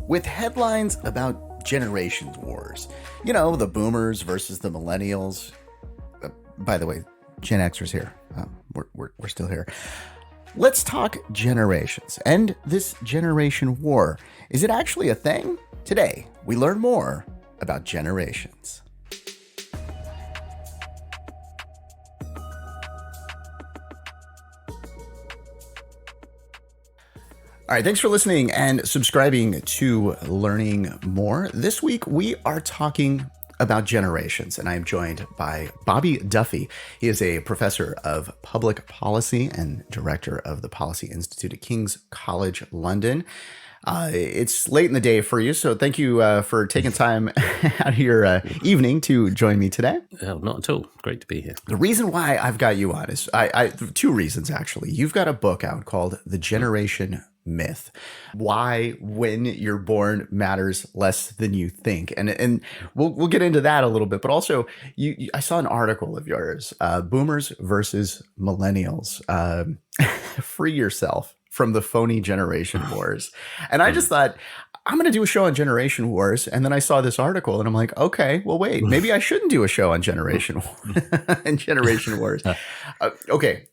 with headlines about generations wars. You know, the boomers versus the millennials. By the way, Gen Xers here. We're still here. Let's talk generations and this generation war. Is it actually a thing? Today, we learn more about generations. All right, thanks for listening and subscribing to Learning More. This week, we are talking about generations, and I am joined by Bobby Duffy. He is a professor of public policy and director of the Policy Institute at King's College London. It's late in the day for you, so thank you for taking time out of your evening to join me today. Not at all. Great to be here. The reason why I've got you on is two reasons, actually. You've got a book out called The Generation Myth. Why when you're born matters less than you think. And we'll get into that a little bit, but also I saw an article of yours, Boomers versus Millennials. Free yourself from the phony generation wars. And I just thought, I'm going to do a show on generation wars. And then I saw this article and I'm like, okay, well, wait, maybe I shouldn't do a show on generation and generation wars. Okay.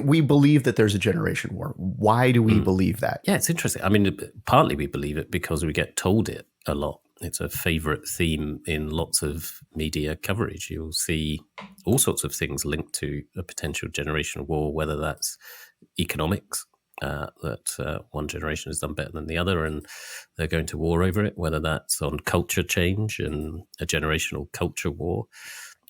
We believe that there's a generation war. Why do we believe that? Yeah, it's interesting. I mean, partly we believe it because we get told it a lot. It's a favorite theme in lots of media coverage. You'll see all sorts of things linked to a potential generation war, whether that's economics, that one generation has done better than the other and they're going to war over it, whether that's on culture change and a generational culture war,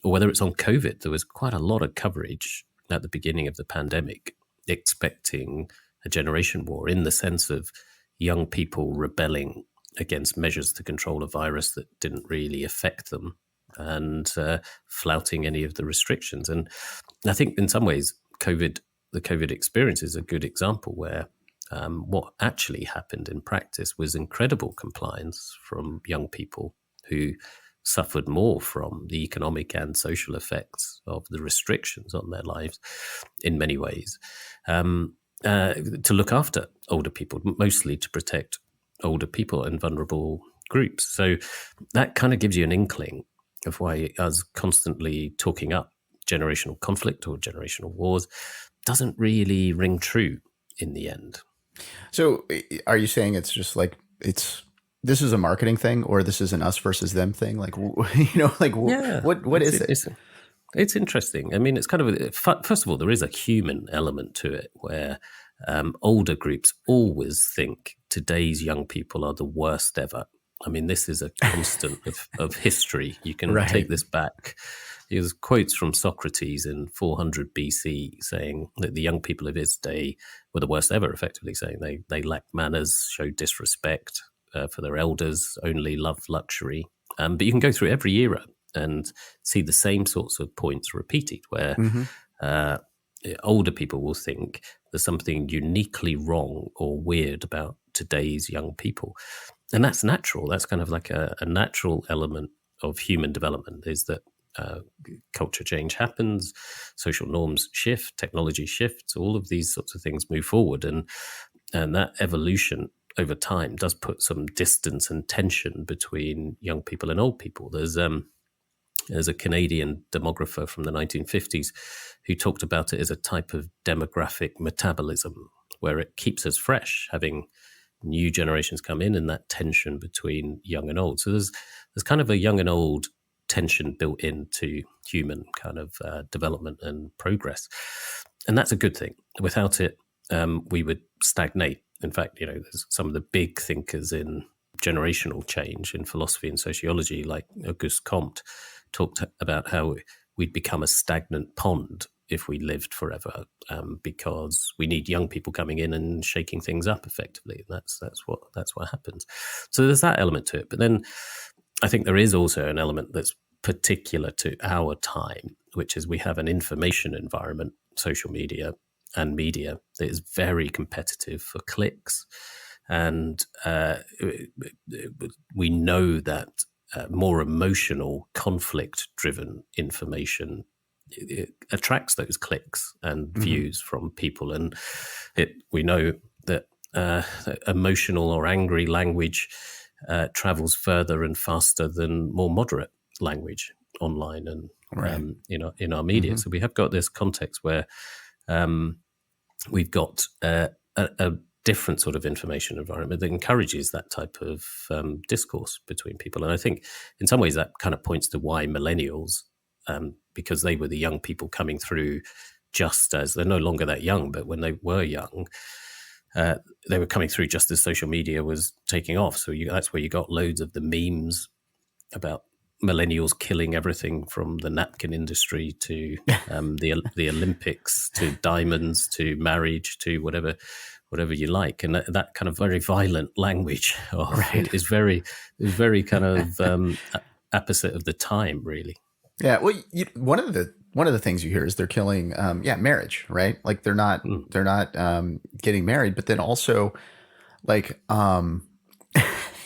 or whether it's on COVID. There was quite a lot of coverage at the beginning of the pandemic expecting a generation war in the sense of young people rebelling against measures to control a virus that didn't really affect them and flouting any of the restrictions. And I think in some ways the COVID experience is a good example where what actually happened in practice was incredible compliance from young people who suffered more from the economic and social effects of the restrictions on their lives in many ways, to look after older people, mostly to protect older people and vulnerable groups. So that kind of gives you an inkling of why us constantly talking up generational conflict or generational wars doesn't really ring true in the end. So are you saying it's just like this is a marketing thing, or this is an us versus them thing? Like, what is it? It's interesting. I mean, it's kind of, first of all, there is a human element to it where older groups always think today's young people are the worst ever. I mean, this is a constant of history. You can take this back. There's quotes from Socrates in 400 BC saying that the young people of his day were the worst ever, effectively saying they lacked manners, showed disrespect for their elders, only loved luxury. But you can go through every era and see the same sorts of points repeated where older people will think there's something uniquely wrong or weird about today's young people. And that's natural. That's kind of like a natural element of human development, is that culture change happens, social norms shift, technology shifts, all of these sorts of things move forward. And that evolution over time does put some distance and tension between young people and old people. There's a Canadian demographer from the 1950s who talked about it as a type of demographic metabolism where it keeps us fresh, having new generations come in and that tension between young and old. So there's kind of a young and old tension built into human kind of development and progress. And that's a good thing. Without it, we would stagnate. In fact, there's some of the big thinkers in generational change in philosophy and sociology, like Auguste Comte, talked about how we'd become a stagnant pond if we lived forever, because we need young people coming in and shaking things up effectively. That's what happens. So there's that element to it. But then I think there is also an element that's particular to our time, which is we have an information environment, social media and media, that is very competitive for clicks. And we know that more emotional, conflict-driven information it attracts those clicks and views from people. And we know that emotional or angry language travels further and faster than more moderate language online and Right. in our media. So we have got this context where we've got a different sort of information environment that encourages that type of discourse between people. And I think in some ways that kind of points to why millennials, because they were the young people coming through just as, they're no longer that young, but when they were young, they were coming through just as social media was taking off. So that's where you got loads of the memes about millennials killing everything from the napkin industry to the Olympics to diamonds to marriage to whatever you like, and that kind of very violent language is very kind of opposite of the time, really. Yeah. Well, one of the things you hear is they're killing, marriage, right? Like they're not getting married, but then also, like,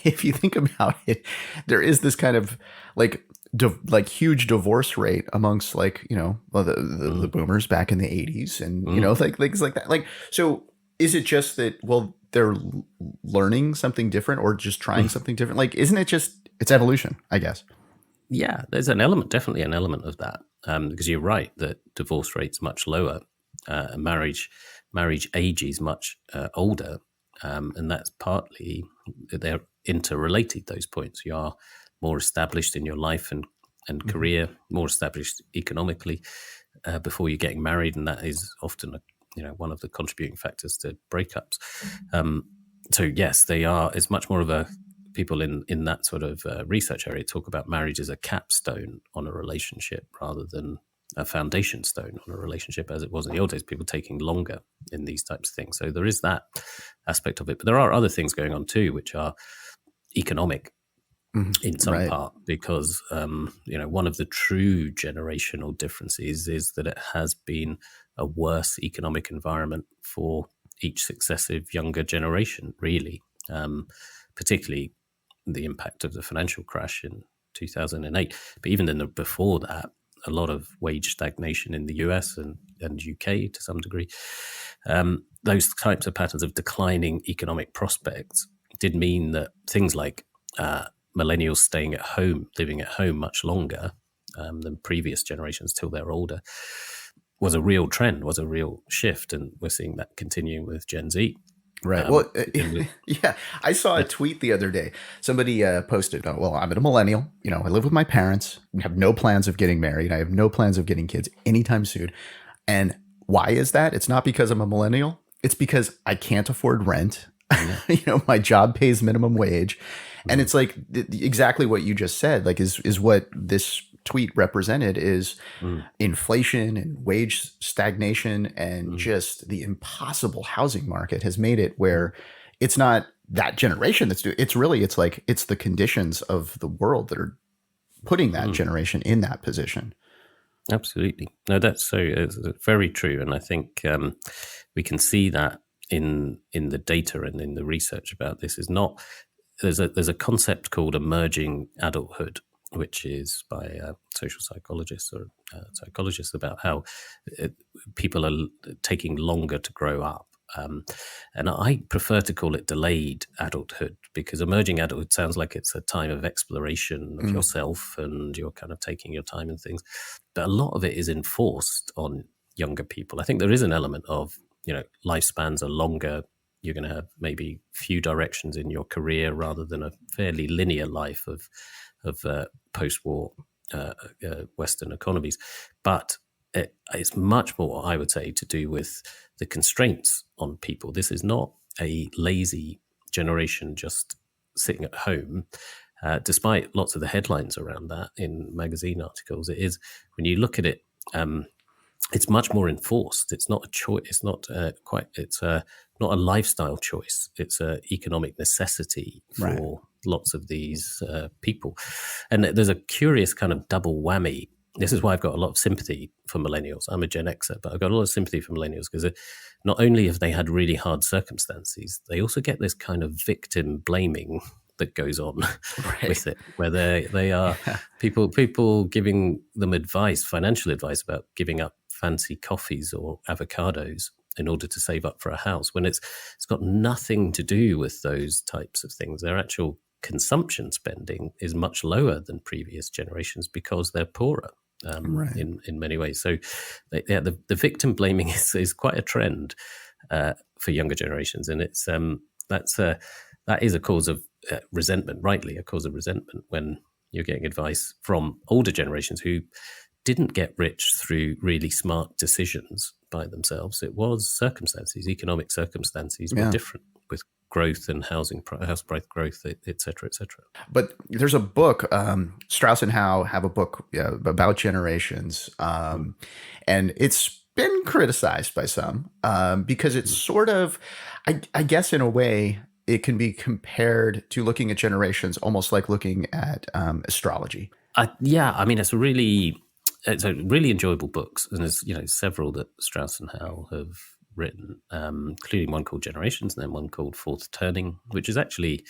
if you think about it, there is this kind of like huge divorce rate amongst the boomers back in the 80s, and like things like that. Like, so is it just that, well, they're learning something different or just trying something different? Like, isn't it just, it's evolution, I guess? Yeah, there's definitely an element of that, because you're right that divorce rate's much lower, marriage age is much older, and that's partly they're interrelated. Those points, you are more established in your life and career, more established economically before you're getting married, and that is often one of the contributing factors to breakups. So yes, they are. It's much more of a people in that sort of research area talk about marriage as a capstone on a relationship rather than a foundation stone on a relationship, as it was in the old days, people taking longer in these types of things. So there is that aspect of it. But there are other things going on too, which are economic in some part, because, one of the true generational differences is that it has been a worse economic environment for each successive younger generation, really, particularly the impact of the financial crash in 2008. But even before that, a lot of wage stagnation in the US and UK to some degree. Those types of patterns of declining economic prospects did mean that things like millennials staying at home, living at home much longer than previous generations till they're older, was a real trend, was a real shift. And we're seeing that continuing with Gen Z. Right. Yeah. I saw a tweet the other day. Somebody posted, "Oh, well, I'm a millennial. I live with my parents. I have no plans of getting married. I have no plans of getting kids anytime soon." And why is that? It's not because I'm a millennial. It's because I can't afford rent. My job pays minimum wage. And it's like exactly what you just said, like is what this tweet represented is inflation and wage stagnation, and just the impossible housing market has made it where it's not that generation that's doing it's the conditions of the world that are putting that generation in that position. Absolutely. No, that's it's very true. And I think we can see that in the data and in the research about this is not, there's a concept called emerging adulthood, which is by social psychologists or psychologists, about how people are taking longer to grow up. And I prefer to call it delayed adulthood, because emerging adulthood sounds like it's a time of exploration of yourself and you're kind of taking your time and things. But a lot of it is enforced on younger people. I think there is an element of, lifespans are longer. You're going to have maybe few directions in your career rather than a fairly linear life of post-war Western economies. But it's much more, I would say, to do with the constraints on people. This is not a lazy generation just sitting at home, despite lots of the headlines around that in magazine articles. It is, when you look at it, it's much more enforced. It's not a choice. It's not not a lifestyle choice. It's an economic necessity for lots of these people. And there's a curious kind of double whammy. This is why I've got a lot of sympathy for millennials. I'm a Gen Xer, but I've got a lot of sympathy for millennials, because not only have they had really hard circumstances, they also get this kind of victim blaming that goes on with it, where they are people giving them advice, financial advice, about giving up fancy coffees or avocados in order to save up for a house, when it's got nothing to do with those types of things. Their actual consumption spending is much lower than previous generations because they're poorer Right. in many ways. So the victim blaming is quite a trend for younger generations, and it's that is a cause of resentment, rightly a cause of resentment, when you're getting advice from older generations who didn't get rich through really smart decisions by themselves. It was circumstances, economic circumstances were different, with growth and house price growth, et cetera, et cetera. But there's a book, Strauss and Howe have a book about generations, and it's been criticized by some because it's sort of, I guess in a way, it can be compared to looking at generations almost like looking at astrology. Yeah, I mean, it's a really enjoyable books, and there's several that Strauss and Howe have written, including one called Generations and then one called Fourth Turning, which is actually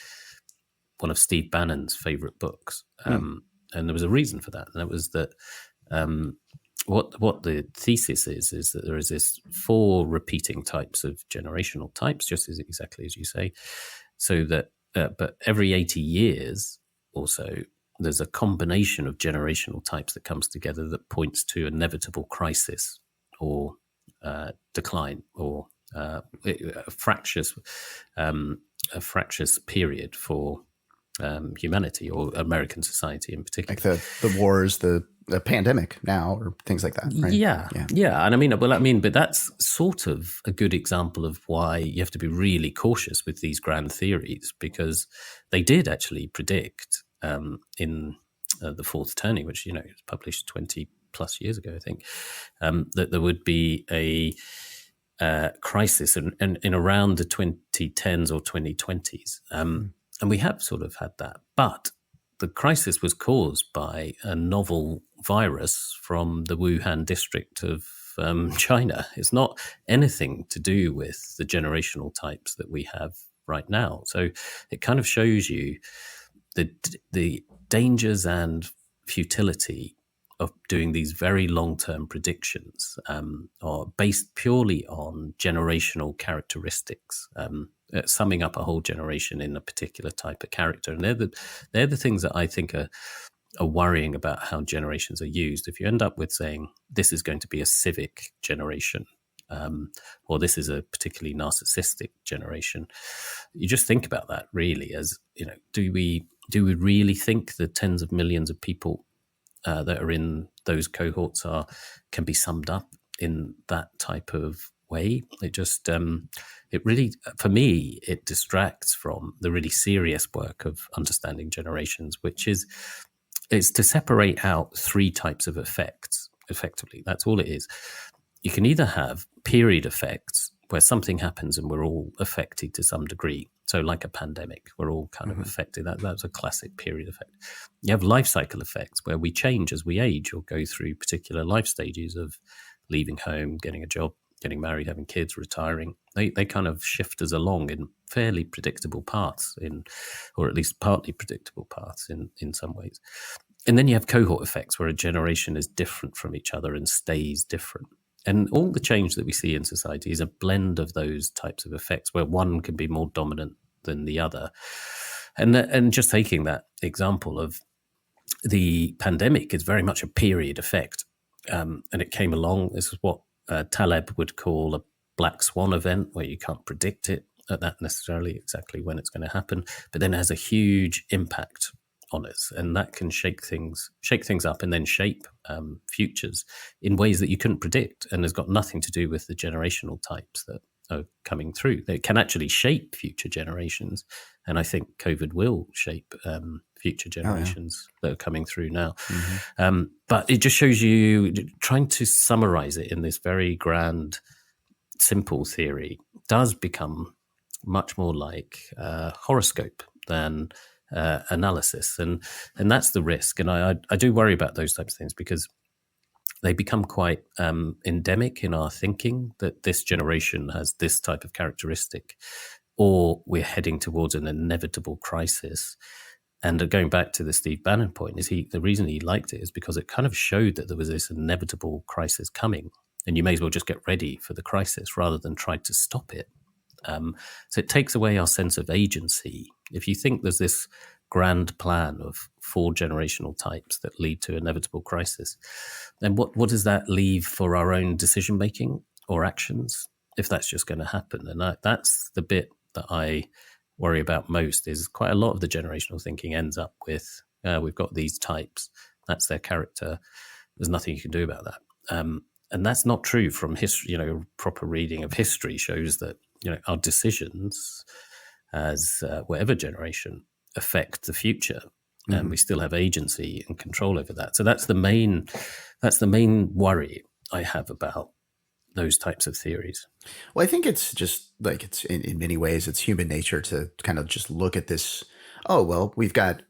one of Steve Bannon's favorite books. And there was a reason for that, and that was that what the thesis is that there is this 4 repeating types of generational types, just as exactly as you say, so that but every 80 years or so, there's a combination of generational types that comes together that points to inevitable crisis or decline or a fractious period for humanity or American society in particular. Like the wars, the pandemic now, or things like that, right? Yeah. And but that's sort of a good example of why you have to be really cautious with these grand theories, because they did actually predict in the Fourth Turning, which was published 20 plus years ago, I think, that there would be a crisis in around the 2010s or 2020s, and we have sort of had that, but the crisis was caused by a novel virus from the Wuhan district of China. It's not anything to do with the generational types that we have right now. So it kind of shows you the dangers and futility of doing these very long-term predictions, are based purely on generational characteristics, summing up a whole generation in a particular type of character. And they're the things that I think are worrying about how generations are used. If you end up with saying this is going to be a civic generation, or this is a particularly narcissistic generation, you just think about that really as, do we really think the tens of millions of people that are in those cohorts can be summed up in that type of way? It just, it really, for me, it distracts from the really serious work of understanding generations, which is to separate out 3 types of effects, effectively. That's all it is. You can either have period effects, where something happens and we're all affected to some degree. So like a pandemic, we're all kind of affected. That's a classic period effect. You have life cycle effects, where we change as we age or go through particular life stages of leaving home, getting a job, getting married, having kids, retiring. They kind of shift us along in fairly predictable paths, or at least partly predictable paths in some ways. And then you have cohort effects, where a generation is different from each other and stays different. And all the change that we see in society is a blend of those types of effects, where one can be more dominant than the other. And just taking that example of the pandemic is very much a period effect. And it came along. This is what Taleb would call a black swan event, where you can't predict it at that necessarily exactly when it's going to happen, but then it has a huge impact on us, and that can shake things up and then shape futures in ways that you couldn't predict, and has got nothing to do with the generational types that are coming through. They can actually shape future generations, and I think COVID will shape future generations that are coming through now. But it just shows you, trying to summarize it in this very grand, simple theory does become much more like horoscope than analysis, and that's the risk. And I do worry about those types of things, because they become quite endemic in our thinking, that this generation has this type of characteristic, or we're heading towards an inevitable crisis. And going back to the Steve Bannon point, the reason he liked it is because it kind of showed that there was this inevitable crisis coming, and you may as well just get ready for the crisis rather than try to stop it. So it takes away our sense of agency. If you think there's this grand plan of 4 generational types that lead to inevitable crisis, then what does that leave for our own decision making or actions if that's just going to happen? And that's the bit that I worry about most. Is quite a lot of the generational thinking ends up with we've got these types, that's their character, there's nothing you can do about that. And that's not true from history. Proper reading of history shows that our decisions as whatever generation affect the future, and we still have agency and control over that. So that's the main worry I have about those types of theories. Well, I think it's just like it's in many ways it's human nature to kind of just look at this. Oh, well, we've got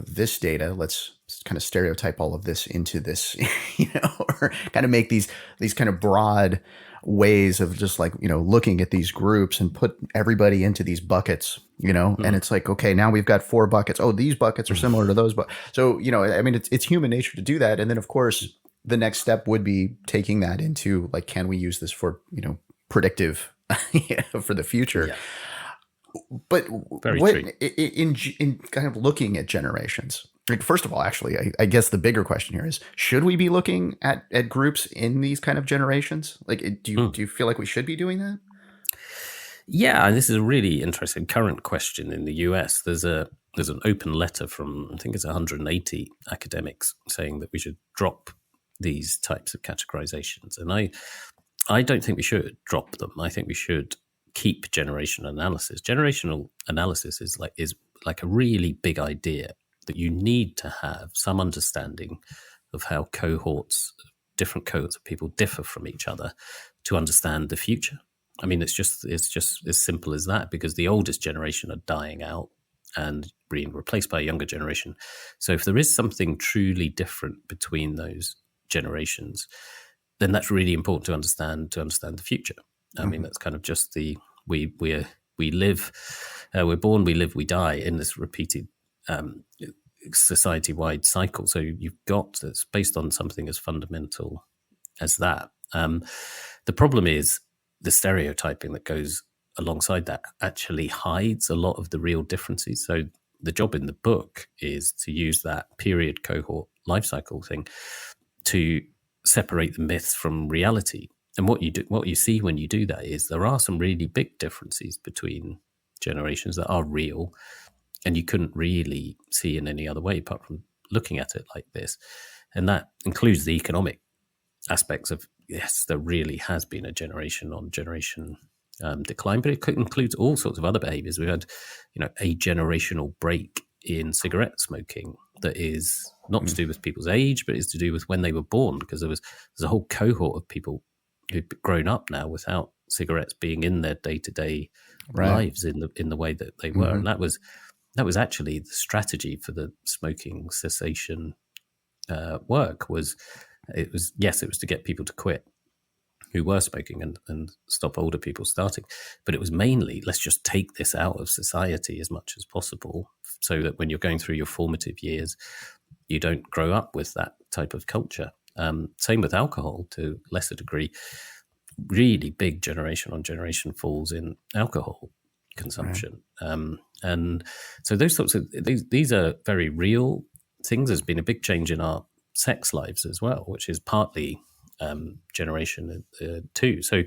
this data. Let's kind of stereotype all of this into this, or kind of make these kind of broad ways of just like, looking at these groups and put everybody into these buckets, and it's like, okay, now we've got 4 buckets. Oh, these buckets are similar to those. But so, it's human nature to do that. And then of course, the next step would be taking that into like, can we use this for, predictive for the future? Yeah. But in kind of looking at generations, like, first of all, actually, I guess the bigger question here is, should we be looking at groups in these kind of generations? Like, do you feel like we should be doing that? Yeah, and this is a really interesting current question in the US. There's an open letter from, I think it's 180 academics saying that we should drop these types of categorizations. And I don't think we should drop them. I think we should keep generational analysis. Generational analysis is like a really big idea that you need to have some understanding of how different cohorts of people differ from each other to understand the future. I mean, it's just as simple as that, because the oldest generation are dying out and being replaced by a younger generation. So if there is something truly different between those generations, then that's really important to understand the future. I mean, that's kind of just we're born, we live, we die in this repeated society-wide cycle. So it's based on something as fundamental as that. The problem is the stereotyping that goes alongside that actually hides a lot of the real differences. So the job in the book is to use that period cohort life cycle thing to separate the myths from reality. And what you see when you do that is there are some really big differences between generations that are real, and you couldn't really see in any other way apart from looking at it like this. And that includes the economic aspects of, yes, there really has been a generation on generation decline, but it includes all sorts of other behaviors. We had, a generational break in cigarette smoking that is not to do with people's age, but is to do with when they were born, because there's a whole cohort of people who've grown up now without cigarettes being in their day-to-day lives in the way that they were. And that was actually the strategy for the smoking cessation work. It was to get people to quit who were smoking and stop older people starting. But it was mainly, let's just take this out of society as much as possible, so that when you're going through your formative years, you don't grow up with that type of culture. Same with alcohol to a lesser degree. Really big generation on generation falls in alcohol consumption. Right. And so those sorts of, these are very real things. There's been a big change in our sex lives as well, which is partly generation too. So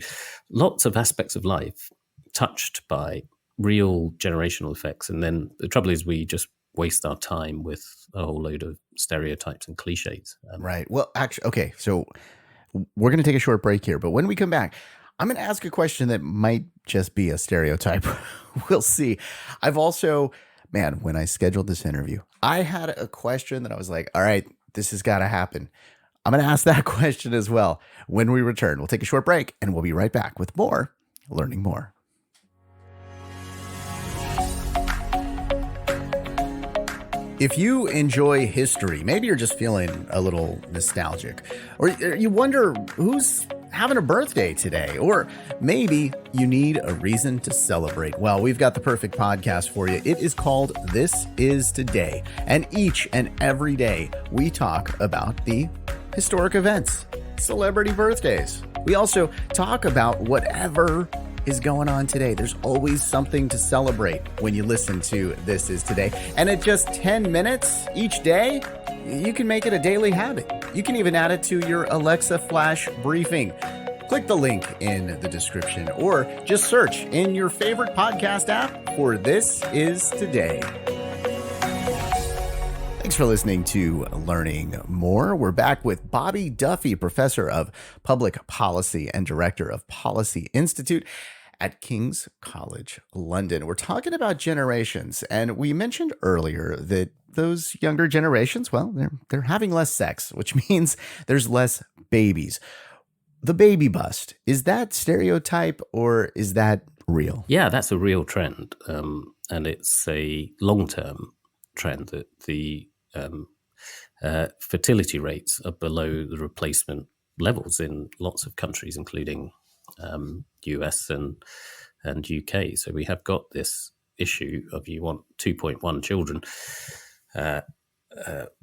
lots of aspects of life touched by real generational effects. And then the trouble is we just waste our time with a whole load of stereotypes and cliches. Right. Well, actually, okay. So we're going to take a short break here, but when we come back, I'm going to ask a question that might just be a stereotype. We'll see. I've also, when I scheduled this interview, I had a question that I was like, all right, this has got to happen. I'm going to ask that question as well when we return. We'll take a short break and we'll be right back with more Learning More. If you enjoy history, maybe you're just feeling a little nostalgic, or you wonder who's having a birthday today, or maybe you need a reason to celebrate. Well, we've got the perfect podcast for you. It is called This Is Today, and each and every day we talk about the historic events, celebrity birthdays. We also talk about whatever is going on today. There's always something to celebrate when you listen to This Is Today. And at just 10 minutes each day, you can make it a daily habit. You can even add it to your Alexa Flash briefing. Click the link in the description or just search in your favorite podcast app for This Is Today. Thanks for listening to Learning More. We're back with Bobby Duffy, professor of public policy and director of Policy Institute at King's College London. We're talking about generations, and we mentioned earlier that those younger generations, well, they're having less sex, which means there's less babies. The baby bust, is that stereotype or is that real? Yeah, that's a real trend. And it's a long-term trend that the fertility rates are below the replacement levels in lots of countries, including US and UK. So we have got this issue of you want 2.1 children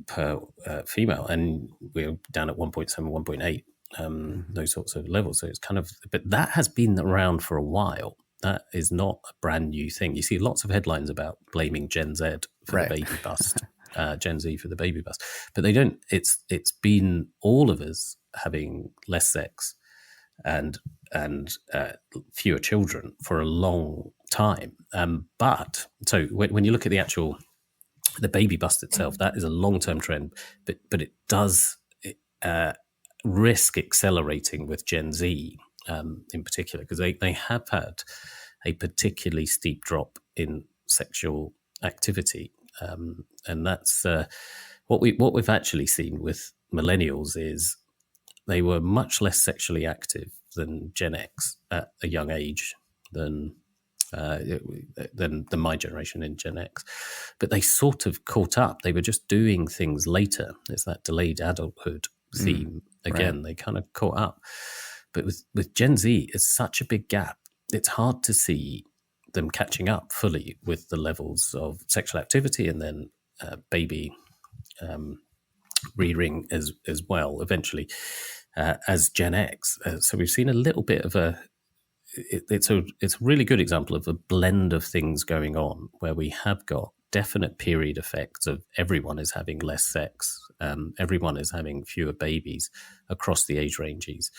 per female, and we're down at 1.7, 1.8. Those sorts of levels. So it's kind of, but that has been around for a while. That is not a brand new thing. You see lots of headlines about blaming Gen Z for the baby bust, Gen Z for the baby bust, but they don't. It's been all of us having less sex and fewer children for a long time. But so when you look at the baby bust itself, that is a long-term trend, but it does risk accelerating with Gen Z in particular, because they have had a particularly steep drop in sexual activity, and that's what we've actually seen with millennials is they were much less sexually active than Gen X at a young age than my generation in Gen X, but they sort of caught up. They were just doing things later. It's that delayed adulthood theme again. Right. They kind of caught up, but with Gen Z, it's such a big gap. It's hard to see them catching up fully with the levels of sexual activity and then baby rearing as well eventually as Gen X. So we've seen a little bit of it's a really good example of a blend of things going on where we have got definite period effects of everyone is having less sex, everyone is having fewer babies across the age ranges,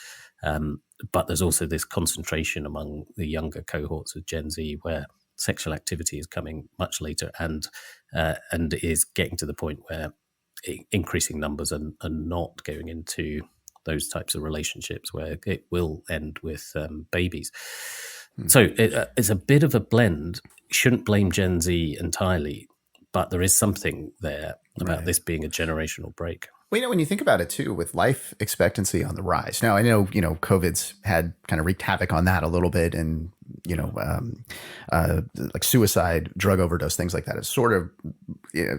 but there's also this concentration among the younger cohorts of Gen Z where sexual activity is coming much later and is getting to the point where increasing numbers are not going into those types of relationships where it will end with babies. So it's a bit of a blend. Shouldn't blame Gen Z entirely, but there is something there about this being a generational break. Well, when you think about it too, with life expectancy on the rise. Now, I know, COVID's had kind of wreaked havoc on that a little bit, and like suicide, drug overdose, things like that has sort of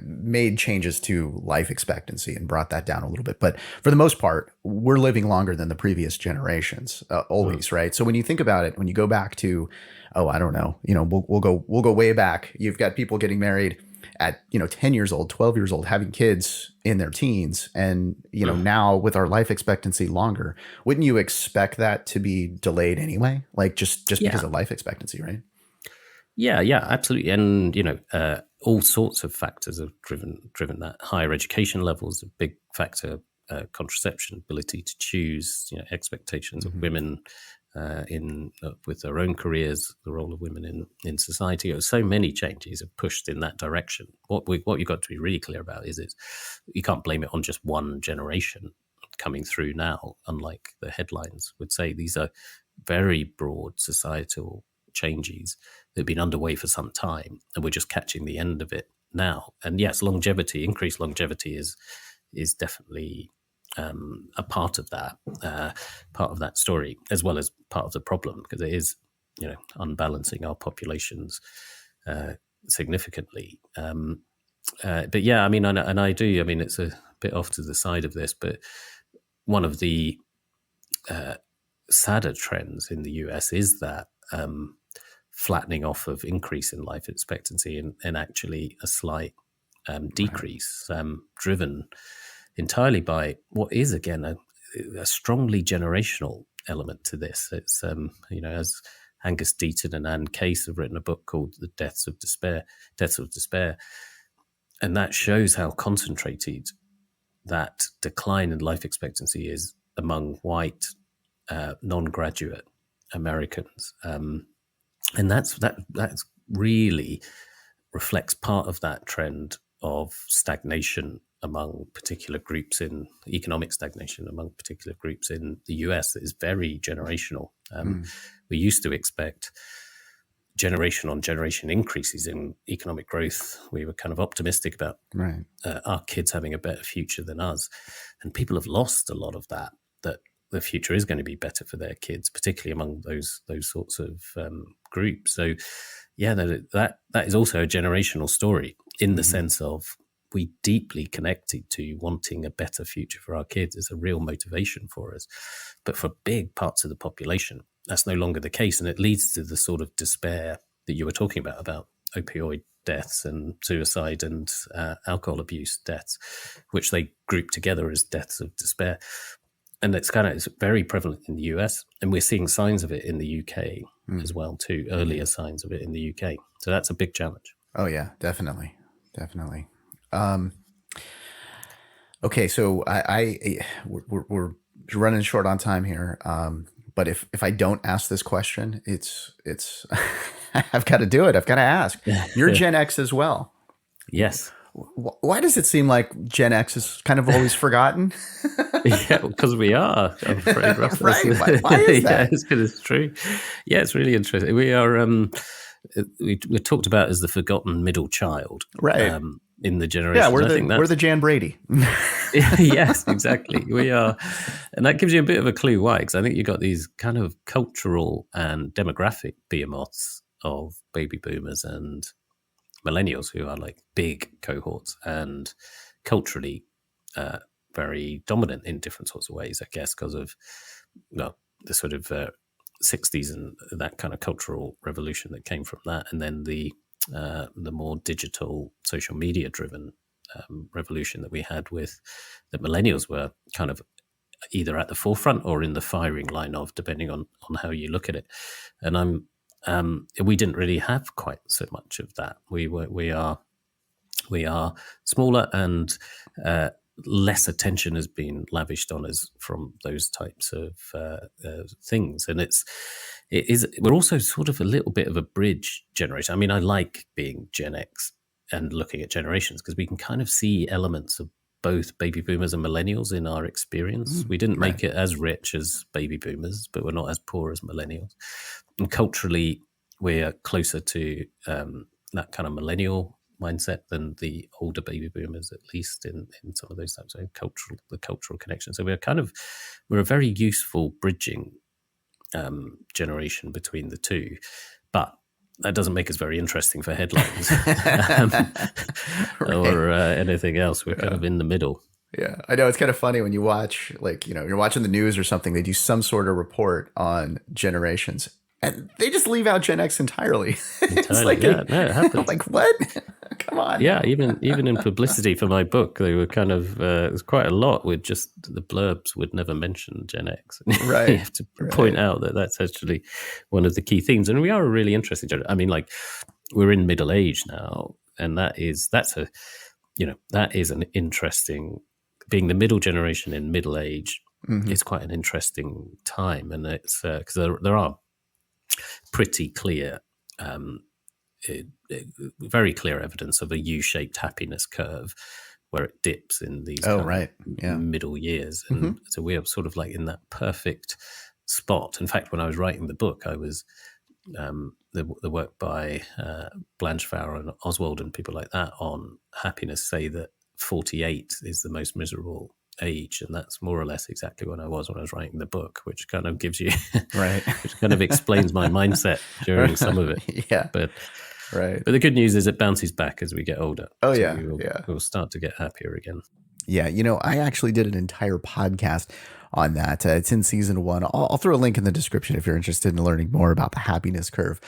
made changes to life expectancy and brought that down a little bit. But for the most part, we're living longer than the previous generations, always, right? So when you think about it, when you go back to, I don't know, we'll go way back. You've got people getting married at 10 years old, 12 years old, having kids in their teens, and now with our life expectancy longer, wouldn't you expect that to be delayed anyway? Like just because of life expectancy, right? Yeah, absolutely. And all sorts of factors have driven that. Higher education levels, a big factor. Contraception, ability to choose, expectations of women with their own careers, the role of women in society. So many changes have pushed in that direction. What you've got to be really clear about is you can't blame it on just one generation coming through now, unlike the headlines would say. These are very broad societal changes that have been underway for some time, and we're just catching the end of it now. And yes, increased longevity is definitely a part of that story, as well as part of the problem, because it is, unbalancing our populations significantly. But yeah, I mean, and I do. I mean, it's a bit off to the side of this, but one of the sadder trends in the US is that flattening off of increase in life expectancy and actually a slight decrease, driven entirely by what is, again, a strongly generational element to this. It's, Angus Deaton and Anne Case have written a book called The Deaths of Despair. And that shows how concentrated that decline in life expectancy is among white, non-graduate Americans. And that's really reflects part of that trend of stagnation among particular groups economic stagnation among particular groups in the US that is very generational. We used to expect generation on generation increases in economic growth. We were kind of optimistic about our kids having a better future than us. And people have lost a lot of that the future is going to be better for their kids, particularly among those sorts of groups. So yeah, that is also a generational story in the sense of we deeply connected to wanting a better future for our kids. It's a real motivation for us. But for big parts of the population, that's no longer the case. And it leads to the sort of despair that you were talking about opioid deaths and suicide and alcohol abuse deaths, which they group together as deaths of despair. And it's very prevalent in the US, and we're seeing signs of it in the UK as well too, earlier signs of it in the UK. So that's a big challenge. Oh yeah, definitely. Okay, so we're running short on time here. But if I don't ask this question, it's I've got to do it. I've got to ask. You're Gen X as well. Yes. Why does it seem like Gen X is kind of always forgotten? Yeah, because we are, I'm afraid. Right. Why is that? Yeah, it's true. Yeah, it's really interesting. We are, we're talked about as the forgotten middle child. Right. In the generation. Yeah, we're the Jan Brady. Yes, exactly. We are. And that gives you a bit of a clue why, because I think you've got these kind of cultural and demographic behemoths of baby boomers and millennials who are like big cohorts and culturally very dominant in different sorts of ways, I guess, because of the sort of 60s and that kind of cultural revolution that came from that. And then the more digital, social media driven revolution that we had with the millennials were kind of either at the forefront or in the firing line of, depending on how you look at it. And we didn't really have quite so much of that. We are smaller, and less attention has been lavished on us from those types of things. And we're also sort of a little bit of a bridge generation. I mean, I like being Gen X and looking at generations because we can kind of see elements of both baby boomers and millennials in our experience. We didn't make it as rich as baby boomers, but we're not as poor as millennials. And culturally, we're closer to that kind of millennial mindset than the older baby boomers, at least in some of those types of cultural connection. So we're a very useful bridging generation between the two, but that doesn't make us very interesting for headlines or anything else. We're kind of in the middle. Yeah, I know. It's kind of funny when you watch, like, you're watching the news or something, they do some sort of report on generations and they just leave out Gen X entirely. It's like, it happens. Like, what? Come on. Yeah, even in publicity for my book, they were kind of, there's quite a lot with just the blurbs would never mention Gen X. Right. You have to point out that that's actually one of the key themes. And we are a really interesting generation. I mean, like, we're in middle age now, and that is an interesting, being the middle generation in middle age is quite an interesting time. And it's because there are pretty clear, very clear evidence of a U-shaped happiness curve where it dips in these middle years. And so we are sort of like in that perfect spot. In fact, when I was writing the book, I was the work by Blanchflower and Oswald and people like that on happiness say that 48 is the most miserable age, and that's more or less exactly when I was writing the book, which kind of gives you which kind of explains my mindset during some of it. But the good news is it bounces back as we get older. We'll start to get happier again. I actually did an entire podcast on that. It's in season 1. I'll throw a link in the description if you're interested in learning more about the happiness curve.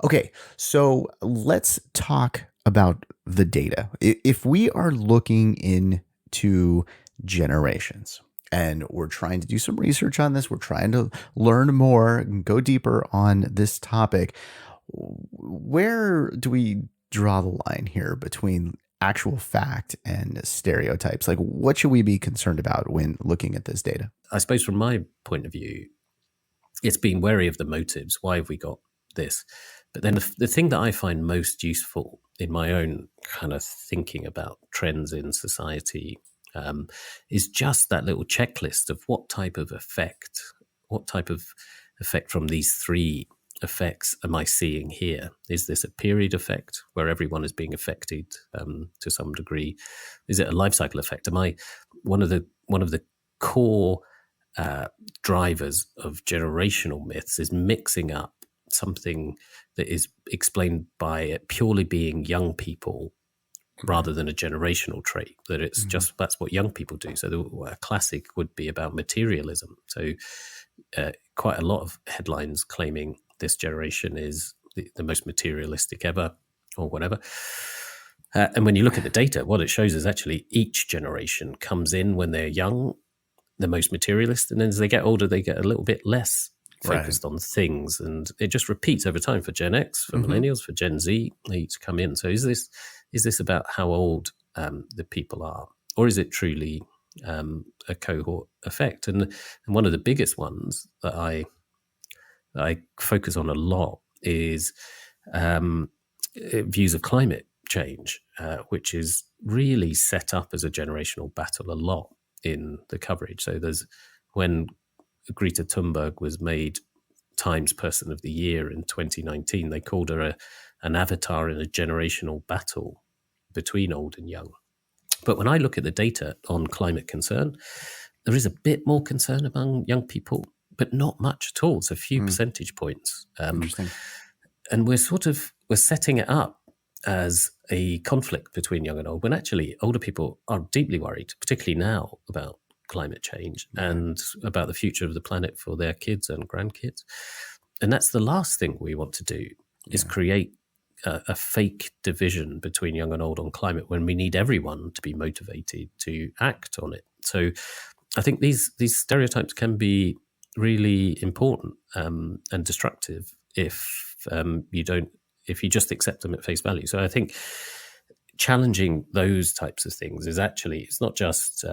Okay, so let's talk about the data. If we are looking into generations, and we're trying to do some research on this. We're trying to learn more and go deeper on this topic. Where do we draw the line here between actual fact and stereotypes? Like, what should we be concerned about when looking at this data? I suppose from my point of view, it's being wary of the motives. Why have we got this? But then the thing that I find most useful in my own kind of thinking about trends in society is just that little checklist of what type of effect from these three effects am I seeing here? Is this a period effect where everyone is being affected to some degree? Is it a life cycle effect? Am I one of the core drivers of generational myths is mixing up something that is explained by it purely being young people rather than a generational trait, that it's just that's what young people do. So a classic would be about materialism. So quite a lot of headlines claiming this generation is the most materialistic ever or whatever. And when you look at the data, what it shows is actually each generation comes in when they're young, the most materialist, and then as they get older, they get a little bit less focused on things. And it just repeats over time for Gen X, for millennials, for Gen Z, they each come in. So is this about how old the people are, or is it truly a cohort effect? And one of the biggest ones that I focus on a lot is views of climate change, which is really set up as a generational battle a lot in the coverage. So when Greta Thunberg was made Times Person of the Year in 2019, they called her an avatar in a generational battle between old and young. But when I look at the data on climate concern, there is a bit more concern among young people, but not much at all. It's a few percentage points. Interesting. And we're setting it up as a conflict between young and old, when actually older people are deeply worried, particularly now, about climate change and about the future of the planet for their kids and grandkids. And that's the last thing we want to do, is create a fake division between young and old on climate when we need everyone to be motivated to act on it. So I think these stereotypes can be really important and destructive if you just accept them at face value. So I think challenging those types of things is actually, it's not just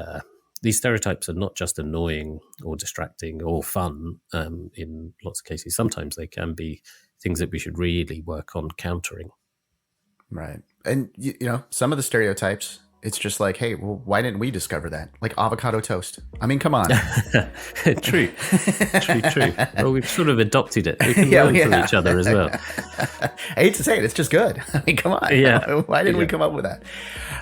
these stereotypes are not just annoying or distracting or fun in lots of cases. Sometimes they can be things that we should really work on countering. Right. And, you know, some of the stereotypes, it's just like, hey, well, why didn't we discover that? Like avocado toast. I mean, come on. True. Well, we've sort of adopted it. We can learn from each other as well. I hate to say it, it's just good. I mean, come on. Yeah. Why didn't we come up with that?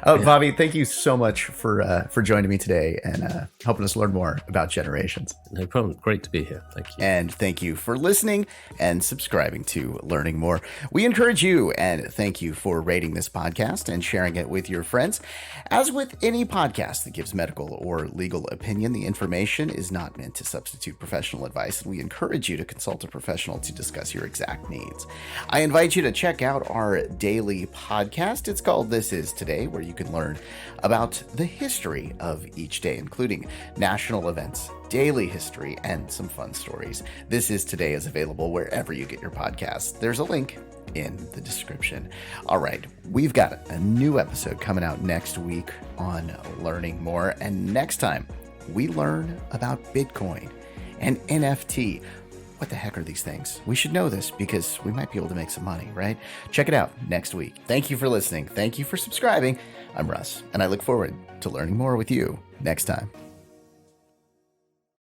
Bobby, thank you so much for joining me today and helping us learn more about generations. No problem. Great to be here. Thank you. And thank you for listening and subscribing to Learning More. We encourage you and thank you for rating this podcast and sharing it with your friends. As with any podcast that gives medical or legal opinion, the information is not meant to substitute professional advice, and we encourage you to consult a professional to discuss your exact needs. I invite you to check out our daily podcast. It's called This Is Today, where you can learn about the history of each day, including national events, daily history, and some fun stories. This Is Today is available wherever you get your podcasts. There's a link in the description. All right, we've got a new episode coming out next week on Learning More, and next time we learn about Bitcoin and NFT. What the heck are these things? We should know this because we might be able to make some money, right? Check it out next week. Thank you for listening. Thank you for subscribing. I'm Russ, and I look forward to learning more with you next time.